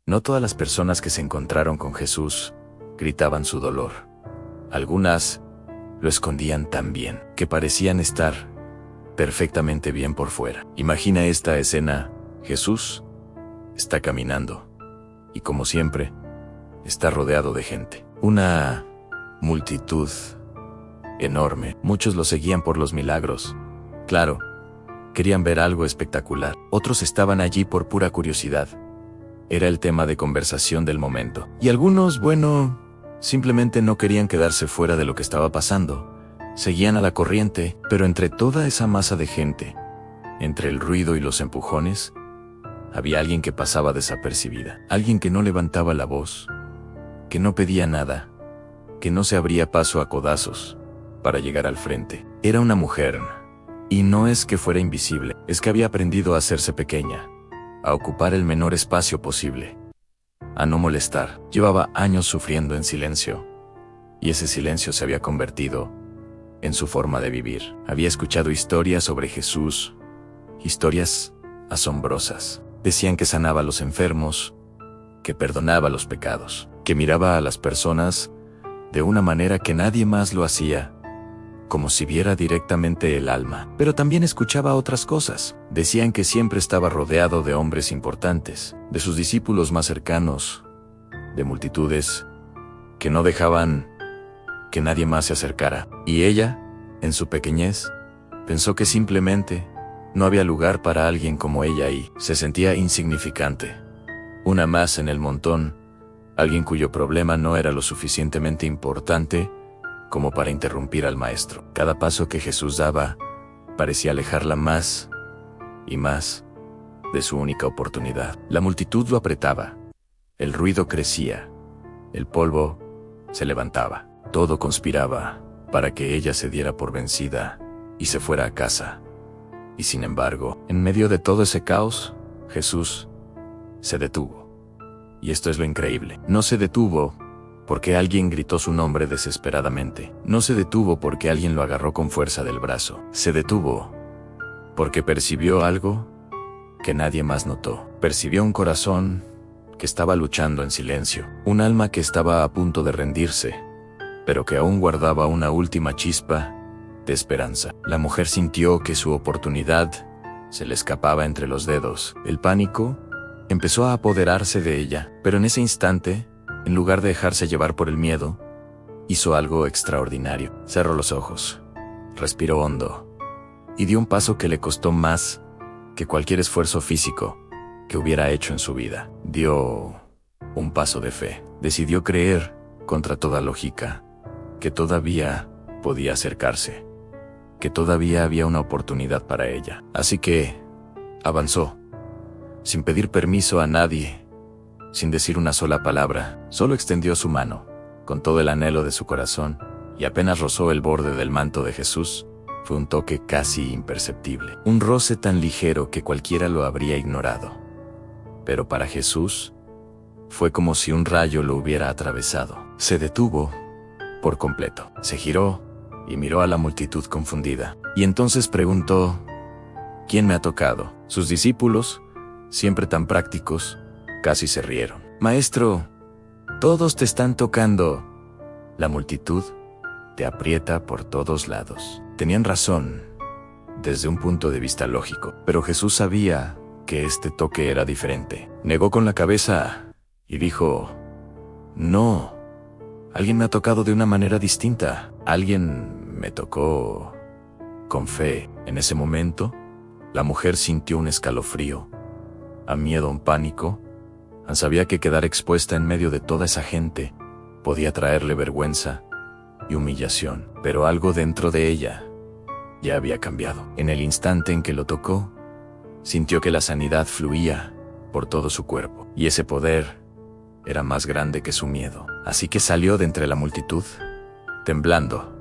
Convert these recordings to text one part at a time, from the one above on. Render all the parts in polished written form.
No todas las personas que se encontraron con Jesús gritaban su dolor. Algunas lo escondían tan bien que parecían estar perfectamente bien por fuera. Imagina esta escena: Jesús está caminando y, como siempre, está rodeado de gente. Una multitud enorme. Muchos lo seguían por los milagros. Claro, querían ver algo espectacular. Otros estaban allí por pura curiosidad. Era el tema de conversación del momento. Y algunos, bueno, simplemente no querían quedarse fuera de lo que estaba pasando. Seguían a la corriente, pero entre toda esa masa de gente, entre el ruido y los empujones, había alguien que pasaba desapercibida. Alguien que no levantaba la voz, que no pedía nada, que no se abría paso a codazos para llegar al frente. Era una mujer. Y no es que fuera invisible, es que había aprendido a hacerse pequeña, a ocupar el menor espacio posible, a no molestar. Llevaba años sufriendo en silencio, y ese silencio se había convertido en su forma de vivir. Había escuchado historias sobre Jesús, historias asombrosas. Decían que sanaba a los enfermos, que perdonaba los pecados, que miraba a las personas de una manera que nadie más lo hacía, como si viera directamente el alma. Pero también escuchaba otras cosas. Decían que siempre estaba rodeado de hombres importantes, de sus discípulos más cercanos, de multitudes que no dejaban que nadie más se acercara. Y ella, en su pequeñez, pensó que simplemente no había lugar para alguien como ella y se sentía insignificante. Una más en el montón, alguien cuyo problema no era lo suficientemente importante como para interrumpir al maestro. Cada paso que Jesús daba parecía alejarla más y más de su única oportunidad. La multitud lo apretaba, el ruido crecía, el polvo se levantaba. Todo conspiraba para que ella se diera por vencida y se fuera a casa. Y sin embargo, en medio de todo ese caos, Jesús se detuvo. Y esto es lo increíble. No se detuvo porque alguien gritó su nombre desesperadamente. No se detuvo porque alguien lo agarró con fuerza del brazo. Se detuvo porque percibió algo que nadie más notó. Percibió un corazón que estaba luchando en silencio. Un alma que estaba a punto de rendirse, pero que aún guardaba una última chispa de esperanza. La mujer sintió que su oportunidad se le escapaba entre los dedos. El pánico empezó a apoderarse de ella, pero en ese instante, en lugar de dejarse llevar por el miedo, hizo algo extraordinario. Cerró los ojos, respiró hondo y dio un paso que le costó más que cualquier esfuerzo físico que hubiera hecho en su vida. Dio un paso de fe. Decidió creer, contra toda lógica, que todavía podía acercarse, que todavía había una oportunidad para ella. Así que avanzó, sin pedir permiso a nadie, sin decir una sola palabra. Solo extendió su mano, con todo el anhelo de su corazón, y apenas rozó el borde del manto de Jesús. Fue un toque casi imperceptible, un roce tan ligero que cualquiera lo habría ignorado. Pero para Jesús, fue como si un rayo lo hubiera atravesado. Se detuvo por completo. Se giró y miró a la multitud confundida. Y entonces preguntó: ¿quién me ha tocado? Sus discípulos, siempre tan prácticos, casi se rieron. Maestro, todos te están tocando. La multitud te aprieta por todos lados. Tenían razón, desde un punto de vista lógico, pero Jesús sabía que este toque era diferente. Negó con la cabeza y dijo: no, alguien me ha tocado de una manera distinta. Alguien me tocó con fe. En ese momento, la mujer sintió un escalofrío, a miedo, un pánico. Sabía que quedar expuesta en medio de toda esa gente podía traerle vergüenza y humillación, pero algo dentro de ella ya había cambiado. En el instante en que lo tocó, sintió que la sanidad fluía por todo su cuerpo, y ese poder era más grande que su miedo. Así que salió de entre la multitud, temblando,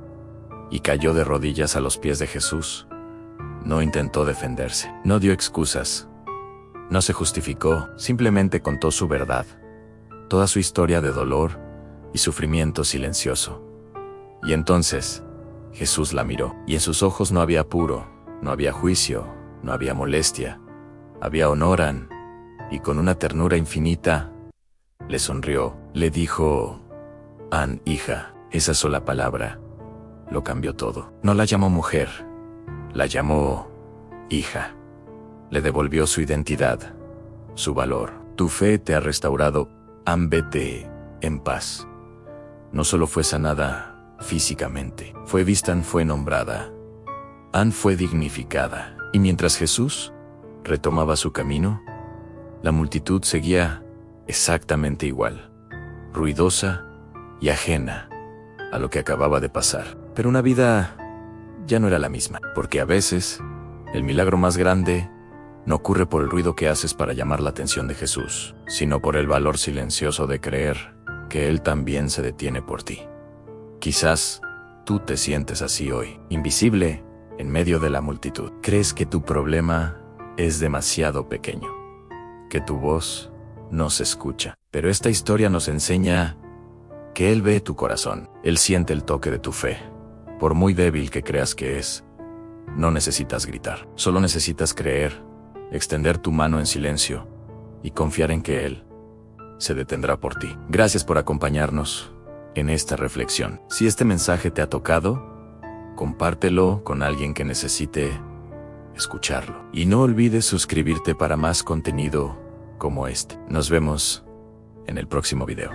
y cayó de rodillas a los pies de Jesús. No intentó defenderse, no dio excusas, no se justificó, simplemente contó su verdad, toda su historia de dolor y sufrimiento silencioso. Y entonces, Jesús la miró, y en sus ojos no había apuro, no había juicio, no había molestia, había honor, y con una ternura infinita, Le sonrió, le dijo: Ann, hija. Esa sola palabra lo cambió todo. No la llamó mujer, la llamó hija. Le devolvió su identidad, su valor. Tu fe te ha restaurado, Ann, vete en paz. No solo fue sanada físicamente, fue vista, fue nombrada. Ann fue dignificada. Y mientras Jesús retomaba su camino, la multitud seguía exactamente igual, ruidosa y ajena a lo que acababa de pasar. Pero una vida ya no era la misma, porque a veces el milagro más grande no ocurre por el ruido que haces para llamar la atención de Jesús, sino por el valor silencioso de creer que Él también se detiene por ti. Quizás tú te sientes así hoy, invisible en medio de la multitud. Crees que tu problema es demasiado pequeño, que tu voz no se escucha. Pero esta historia nos enseña que Él ve tu corazón. Él siente el toque de tu fe. Por muy débil que creas que es, no necesitas gritar. Solo necesitas creer, extender tu mano en silencio y confiar en que Él se detendrá por ti. Gracias por acompañarnos en esta reflexión. Si este mensaje te ha tocado, compártelo con alguien que necesite escucharlo. Y no olvides suscribirte para más contenido como este. Nos vemos en el próximo video.